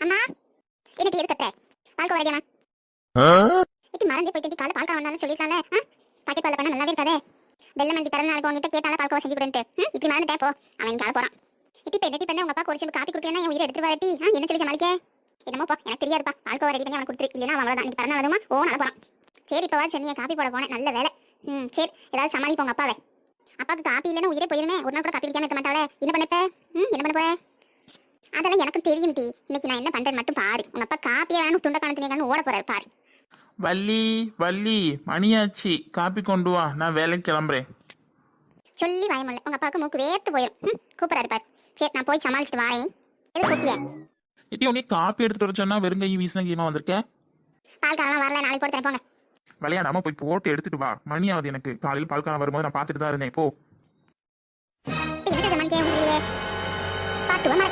அம்மா என்னடி எது கத்த பால்கோ வரடியாமா இது மறந்தே போயிட்டு காலை பால்கா வந்தாலும் சொல்லிருக்கானே பாக்கெட் பால் பண்ண நல்லாவே இருக்காதே வெள்ளம் மந்தி தர நாளைக்கு உங்ககிட்ட கேட்டால பால்கோ செஞ்சு கொடுன்ட்டு இப்படி மறந்துட்டே போ அவன் கால போறான் இட்டி இப்ப என்னடி பண்ண உங்க அப்பா ஒரு காப்பி குடுக்கலன்னா என் உயிரை எடுத்து வரட்டி என்ன சொல்லி சமாளிக்க என்னமோ போ எனக்கு தெரியாதுப்பா பால்கோ ரெடி பண்ணி அவன் கொடுத்துரு இல்லைன்னா அவன் அவ்வளவுதான் இன்னைக்கு பிறநாளுமா ஓ நல்லா போறான் சரி இப்பவா சொன்னிய காப்பி போட போனேன் நல்ல வேலை சரி ஏதாவது சமாளிப்போங்க அப்பாவை அப்பாவுக்கு காப்பி இல்லைன்னா உயிரே போயிருமே ஒரு நாள் கூட காப்பி குடிக்காம இருக்க மாட்டாளே என்ன பண்ணப்ப என்ன பண்ண போற அதெல்லாம் எனக்கு தெரியும் டி இன்னைக்கு நான் என்ன பண்றேன் மட்டும் பாரு உங்க அப்பா காப்பியா வேணும் துண்ட காணத்துனீங்கன்னு ஓட போறாரு பாரு வள்ளி வள்ளி மணியாச்சு காப்பி கொண்டு வா நான் வேலைக்கு கிளம்புறேன் சொல்லி பயமில்ல உங்க அப்பாவுக்கு மூக்கு வேர்த்து போயிடும் கூப்பிடாரு பாரு சரி நான் போய் சமாளிச்சுட்டு வரேன் எது கூப்பிய இட்டி உடனே காப்பி எடுத்துட்டு வர சொன்னா வெறும் கை வீசின கைமா வந்திருக்கேன் பால்காரெல்லாம் வரல நாளைக்கு போட்டு போங்க விளையாடாம போய் போட்டு எடுத்துட்டு வா மணி ஆகுது எனக்கு காலையில் பால்காரம் வரும்போது நான் பார்த்துட்டு தான் இருந்தேன் இப்போ